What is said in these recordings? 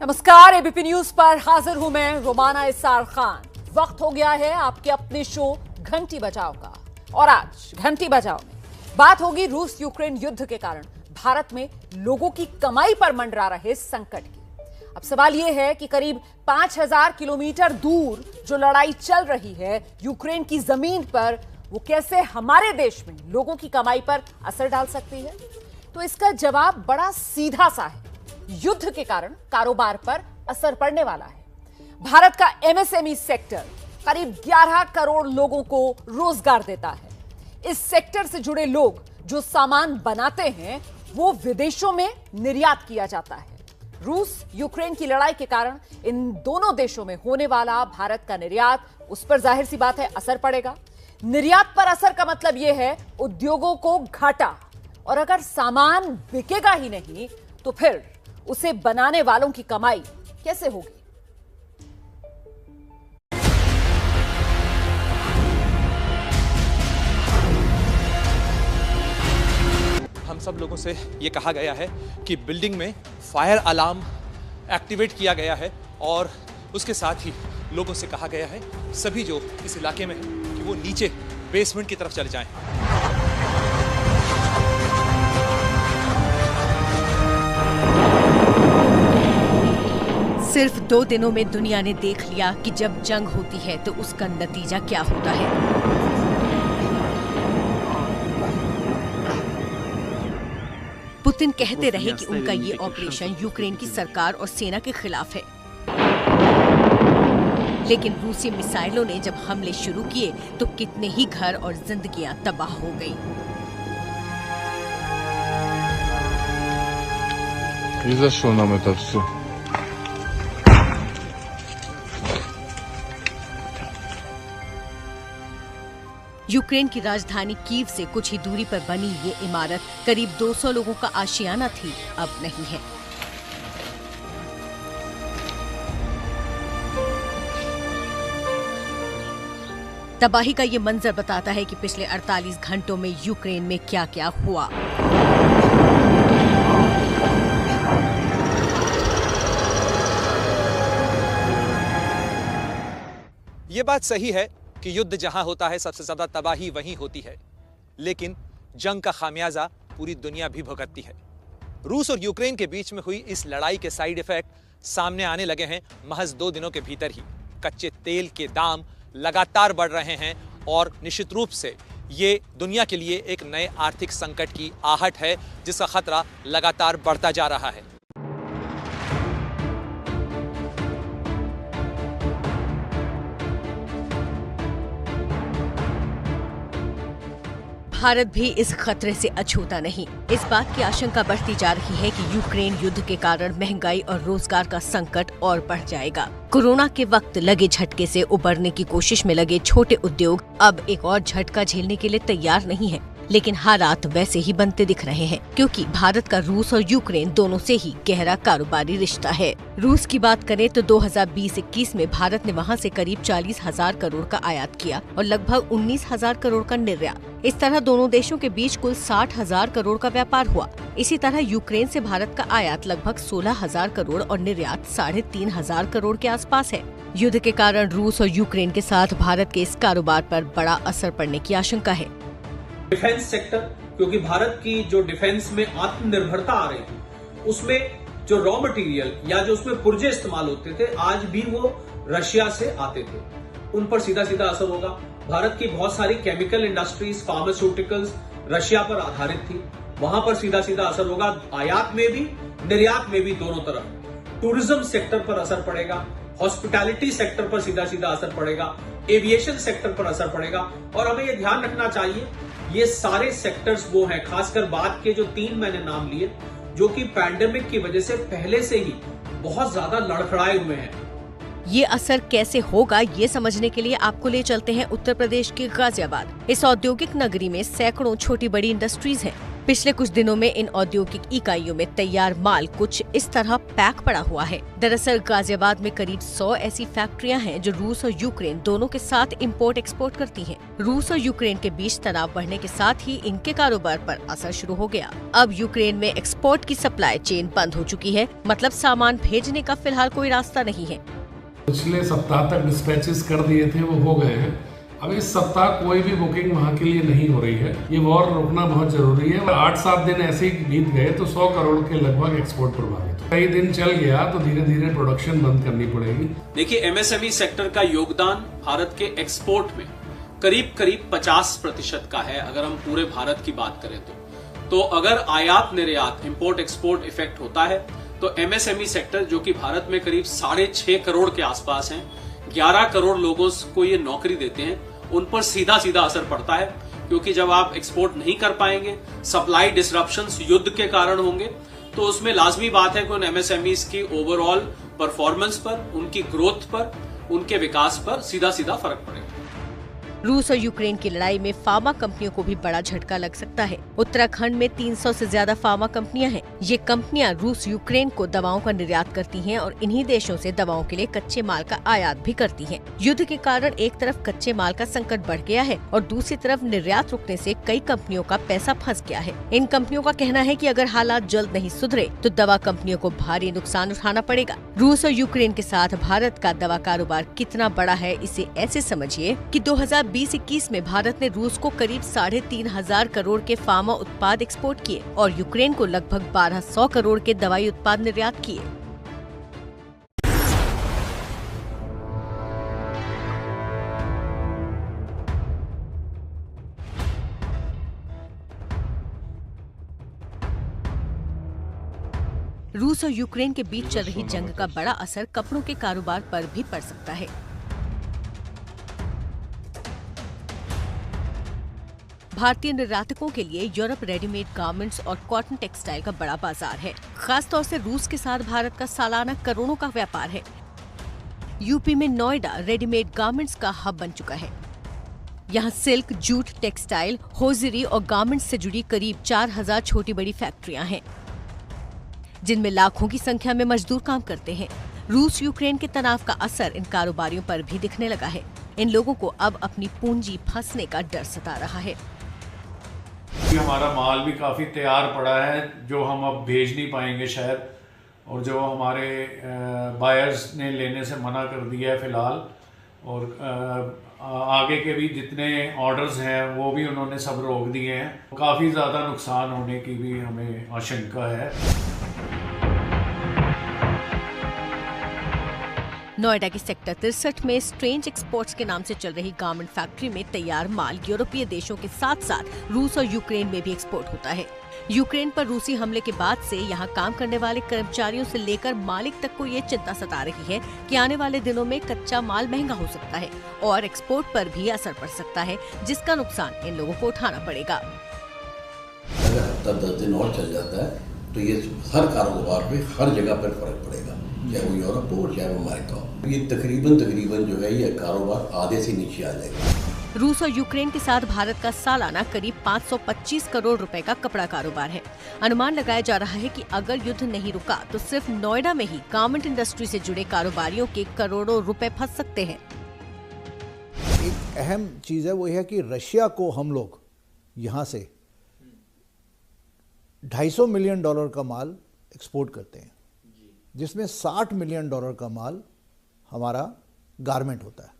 नमस्कार, ABP news पर हाजिर हूं मैं रोमाना इसार खान। वक्त हो गया है आपके अपने शो घंटी बजाओ का, और आज घंटी बजाओ में बात होगी रूस यूक्रेन युद्ध के कारण भारत में लोगों की कमाई पर मंडरा रहे संकट की। अब सवाल यह है कि करीब 5000 किलोमीटर दूर जो लड़ाई चल रही है यूक्रेन की जमीन पर, वो कैसे हमारे देश में लोगों की कमाई पर असर डाल सकती है। तो इसका जवाब बड़ा सीधा सा है, युद्ध के कारण कारोबार पर असर पड़ने वाला है। भारत का एमएसएमई सेक्टर करीब 11 करोड़ लोगों को रोजगार देता है। इस सेक्टर से जुड़े लोग जो सामान बनाते हैं वो विदेशों में निर्यात किया जाता है। रूस यूक्रेन की लड़ाई के कारण इन दोनों देशों में होने वाला भारत का निर्यात, उस पर जाहिर सी बात है असर पड़ेगा। निर्यात पर असर का मतलब यह है उद्योगों को घाटा, और अगर सामान बिकेगा ही नहीं तो फिर उसे बनाने वालों की कमाई कैसे होगी। हम सब लोगों से ये कहा गया है कि बिल्डिंग में फायर अलार्म एक्टिवेट किया गया है, और उसके साथ ही लोगों से कहा गया है सभी जो इस इलाके में हैं कि वो नीचे बेसमेंट की तरफ चले जाएं। सिर्फ 2 दिनों में दुनिया ने देख लिया कि जब जंग होती है तो उसका नतीजा क्या होता है। पुतिन कहते रहे कि उनका ये ऑपरेशन यूक्रेन की सरकार और सेना के खिलाफ है, लेकिन रूसी मिसाइलों ने जब हमले शुरू किए तो कितने ही घर और जिंदगियां तबाह हो गईं। यूक्रेन की राजधानी कीव से कुछ ही दूरी पर बनी ये इमारत करीब 200 लोगों का आशियाना थी, अब नहीं है। तबाही का ये मंजर बताता है कि पिछले 48 घंटों में यूक्रेन में क्या क्या हुआ। ये बात सही है कि युद्ध जहां होता है सबसे ज्यादा तबाही वहीं होती है, लेकिन जंग का खामियाजा पूरी दुनिया भी भुगतती है। रूस और यूक्रेन के बीच में हुई इस लड़ाई के साइड इफेक्ट सामने आने लगे हैं महज 2 दिनों के भीतर ही। कच्चे तेल के दाम लगातार बढ़ रहे हैं, और निश्चित रूप से ये दुनिया के लिए एक नए आर्थिक संकट की आहट है जिसका खतरा लगातार बढ़ता जा रहा है। भारत भी इस खतरे से अछूता नहीं। इस बात की आशंका बढ़ती जा रही है कि यूक्रेन युद्ध के कारण महंगाई और रोजगार का संकट और बढ़ जाएगा। कोरोना के वक्त लगे झटके से उबरने की कोशिश में लगे छोटे उद्योग अब एक और झटका झेलने के लिए तैयार नहीं है, लेकिन हालात वैसे ही बनते दिख रहे हैं, क्योंकि भारत का रूस और यूक्रेन दोनों से ही गहरा कारोबारी रिश्ता है। रूस की बात करें तो 2020-21 में भारत ने वहां से करीब 40,000 करोड़ का आयात किया और लगभग 19,000 करोड़ का निर्यात। इस तरह दोनों देशों के बीच कुल 60,000 करोड़ का व्यापार हुआ। इसी तरह यूक्रेन से भारत का आयात लगभग 16,000 करोड़ और निर्यात 3,500 करोड़ के आसपास है। युद्ध के कारण रूस और यूक्रेन के साथ भारत के इस कारोबार पर बड़ा असर पड़ने की आशंका है। डिफेंस सेक्टर, क्योंकि भारत की जो डिफेंस में आत्मनिर्भरता आ रही थी, उसमें जो रॉ मटेरियल या जो उसमें पुर्जे इस्तेमाल होते थे आज भी वो रशिया से आते थे, उन पर सीधा सीधा असर होगा। भारत की बहुत सारी केमिकल इंडस्ट्रीज, फार्मास्यूटिकल्स रशिया पर आधारित थी, वहां पर सीधा सीधा असर होगा, आयात में भी निर्यात में भी दोनों तरफ। टूरिज्म सेक्टर पर असर पड़ेगा, हॉस्पिटैलिटी सेक्टर पर सीधा सीधा असर पड़ेगा, एविएशन सेक्टर पर असर पड़ेगा। और हमें ये ध्यान रखना चाहिए ये सारे सेक्टर्स वो हैं, खासकर बाद के जो 3 मैंने नाम लिए, जो कि पैंडेमिक की वजह से पहले से ही बहुत ज्यादा लड़खड़ाए हुए हैं। ये असर कैसे होगा ये समझने के लिए आपको ले चलते हैं उत्तर प्रदेश के गाजियाबाद। इस औद्योगिक नगरी में सैकड़ों छोटी बड़ी इंडस्ट्रीज हैं। पिछले कुछ दिनों में इन औद्योगिक इकाइयों में तैयार माल कुछ इस तरह पैक पड़ा हुआ है। दरअसल गाजियाबाद में करीब 100 ऐसी फैक्ट्रियां हैं जो रूस और यूक्रेन दोनों के साथ इंपोर्ट एक्सपोर्ट करती हैं। रूस और यूक्रेन के बीच तनाव बढ़ने के साथ ही इनके कारोबार पर असर शुरू हो गया। अब यूक्रेन में एक्सपोर्ट की सप्लाई चेन बंद हो चुकी है, मतलब सामान भेजने का फिलहाल कोई रास्ता नहीं है। पिछले सप्ताह तक डिस्पैचेस कर दिए थे, वो हो गए हैं। अब इस सप्ताह कोई भी बुकिंग वहाँ के लिए नहीं हो रही है। ये वॉर रोकना बहुत जरूरी है। 8-7 दिन ऐसे ही बीत गए तो 100 करोड़ के लगभग एक्सपोर्ट प्रभावित। कई दिन चल गया तो धीरे धीरे प्रोडक्शन बंद करनी पड़ेगी। देखिए, एमएसएमई सेक्टर का योगदान भारत के एक्सपोर्ट में करीब 50% का है। अगर हम पूरे भारत की बात करें तो अगर आयात निर्यात इंपोर्ट एक्सपोर्ट इफेक्ट होता है तो एमएसएमई सेक्टर, जो कि भारत में करीब 6.5 करोड़ के आसपास हैं, 11 करोड़ लोगों को ये नौकरी देते हैं, उन पर सीधा असर पड़ता है। क्योंकि जब आप एक्सपोर्ट नहीं कर पाएंगे, सप्लाई डिसरप्शंस युद्ध के कारण होंगे, तो उसमें लाजमी बात है कि उन एमएसएमईज की ओवरऑल परफॉर्मेंस पर, उनकी ग्रोथ पर, उनके विकास पर सीधा फर्क पड़ेगा। रूस और यूक्रेन की लड़ाई में फार्मा कंपनियों को भी बड़ा झटका लग सकता है। उत्तराखंड में 300 से ज्यादा फार्मा कंपनियां हैं। ये कंपनियां रूस यूक्रेन को दवाओं का निर्यात करती हैं और इन्हीं देशों से दवाओं के लिए कच्चे माल का आयात भी करती हैं। युद्ध के कारण एक तरफ कच्चे माल का संकट बढ़ गया है और दूसरी तरफ निर्यात रुकने से कई कंपनियों का पैसा फंस गया है। इन कंपनियों का कहना है कि अगर हालात जल्द नहीं सुधरे तो दवा कंपनियों को भारी नुकसान उठाना पड़ेगा। रूस और यूक्रेन के साथ भारत का दवा कारोबार कितना बड़ा है, इसे ऐसे समझिए कि 2020-21 में भारत ने रूस को करीब 3,500 करोड़ के फार्मा उत्पाद एक्सपोर्ट किए और यूक्रेन को लगभग 1,200 करोड़ के दवाई उत्पाद निर्यात किए। रूस और यूक्रेन के बीच चल रही जंग का बड़ा असर कपड़ों के कारोबार पर भी पड़ सकता है। भारतीय निर्यातकों के लिए यूरोप रेडीमेड गारमेंट्स और कॉटन टेक्सटाइल का बड़ा बाजार है। खास तौर से रूस के साथ भारत का सालाना करोड़ों का व्यापार है। यूपी में नोएडा रेडीमेड गारमेंट्स का हब बन चुका है। यहाँ सिल्क, जूट, टेक्सटाइल, होजरी और गारमेंट्स से जुड़ी करीब 4,000 छोटी बड़ी फैक्ट्रियां हैं, जिनमें लाखों की संख्या में मजदूर काम करते हैं। रूस यूक्रेन के तनाव का असर इन कारोबारियों पर भी दिखने लगा है। इन लोगों को अब अपनी पूंजी फंसने का डर सता रहा है। हमारा माल भी काफ़ी तैयार पड़ा है जो हम अब भेज नहीं पाएंगे शायद, और जो हमारे बायर्स ने लेने से मना कर दिया है फिलहाल, और आगे के भी जितने ऑर्डर्स हैं वो भी उन्होंने सब रोक दिए हैं। काफ़ी ज़्यादा नुकसान होने की भी हमें आशंका है। नोएडा के सेक्टर 63 में स्ट्रेंज एक्सपोर्ट्स के नाम से चल रही गारमेंट फैक्ट्री में तैयार माल यूरोपीय देशों के साथ साथ रूस और यूक्रेन में भी एक्सपोर्ट होता है। यूक्रेन पर रूसी हमले के बाद से यहाँ काम करने वाले कर्मचारियों से लेकर मालिक तक को ये चिंता सता रही है कि आने वाले दिनों में कच्चा माल महंगा हो सकता है और एक्सपोर्ट पर भी असर पड़ सकता है, जिसका नुकसान इन लोगों को उठाना पड़ेगा। अगर हफ्ता 10 दिन और चल जाता है तो ये हर कारोबार पे हर जगह पर फर्क पड़ेगा, चाहे वो यूरोप हो चाहे वो अमेरिका हो। ये तकरीबन जो है ये कारोबार आधे से नीचे आ जाएगा। रूस और यूक्रेन के साथ भारत का सालाना करीब 525 करोड़ रुपए का कपड़ा कारोबार है। अनुमान लगाया जा रहा है कि अगर युद्ध नहीं रुका तो सिर्फ नोएडा में ही गारमेंट इंडस्ट्री से जुड़े कारोबारियों के करोड़ों रुपए फंस सकते हैं। एक अहम चीज है वो है कि रशिया को हम लोग यहाँ से $250 मिलियन का माल एक्सपोर्ट करते हैं, जिसमें $60 मिलियन का माल हमारा गारमेंट होता है,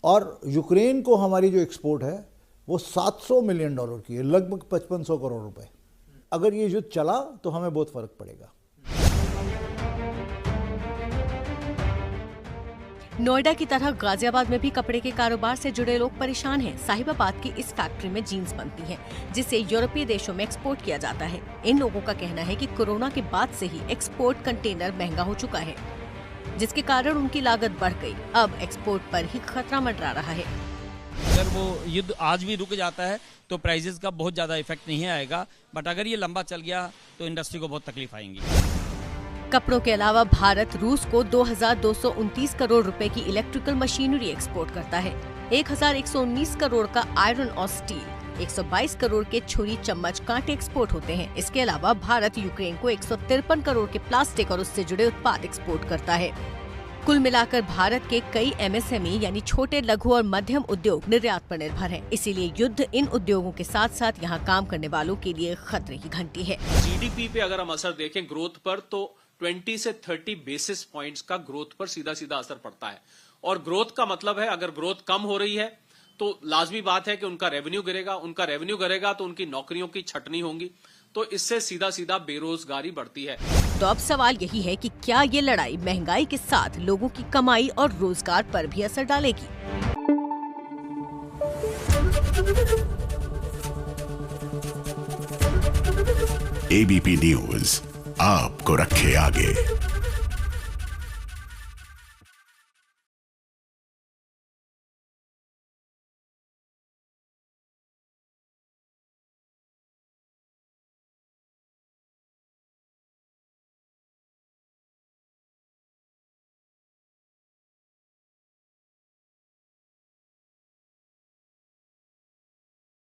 और यूक्रेन को हमारी जो एक्सपोर्ट है वो $700 मिलियन की है, लगभग 5500 करोड़ रुपए। अगर ये युद्ध चला तो हमें बहुत फर्क पड़ेगा। नोएडा की तरह गाजियाबाद में भी कपड़े के कारोबार से जुड़े लोग परेशान हैं। साहिबाबाद की इस फैक्ट्री में जीन्स बनती हैं, जिसे यूरोपीय देशों में एक्सपोर्ट किया जाता है। इन लोगों का कहना है कि कोरोना के बाद से ही एक्सपोर्ट कंटेनर महंगा हो चुका है, जिसके कारण उनकी लागत बढ़ गई। अब एक्सपोर्ट पर ही खतरा मंडरा रहा है। अगर वो युद्ध आज भी रुक जाता है तो प्राइसेस का बहुत ज्यादा इफेक्ट नहीं आएगा, बट अगर ये लंबा चल गया तो इंडस्ट्री को बहुत तकलीफ आएंगी। कपड़ों के अलावा भारत रूस को 2,229 करोड़ रुपए की इलेक्ट्रिकल मशीनरी एक्सपोर्ट करता है, 1,119 करोड़ का आयरन और स्टील, 122 करोड़ के छुरी, चम्मच, कांटे एक्सपोर्ट होते हैं। इसके अलावा भारत यूक्रेन को 153 करोड़ के प्लास्टिक और उससे जुड़े उत्पाद एक्सपोर्ट करता है। कुल मिलाकर भारत के कई MSME यानी छोटे, लघु और मध्यम उद्योग निर्यात पर निर्भर हैं। इसीलिए युद्ध इन उद्योगों के साथ साथ यहाँ काम करने वालों के लिए खतरे की घंटी है। GDP पे अगर हम असर देखें ग्रोथ पर, तो 20 से 30 बेसिस पॉइंट्स का ग्रोथ पर सीधा सीधा असर पड़ता है। और ग्रोथ का मतलब है अगर ग्रोथ कम हो रही है तो लाजमी बात है कि उनका रेवेन्यू गिरेगा। उनका रेवेन्यू गिरेगा तो उनकी नौकरियों की छटनी होगी, तो इससे सीधा सीधा बेरोजगारी बढ़ती है। तो अब सवाल यही है कि क्या ये लड़ाई महंगाई के साथ लोगों की कमाई और रोजगार पर भी असर डालेगी? ABP न्यूज आपको रखे आगे।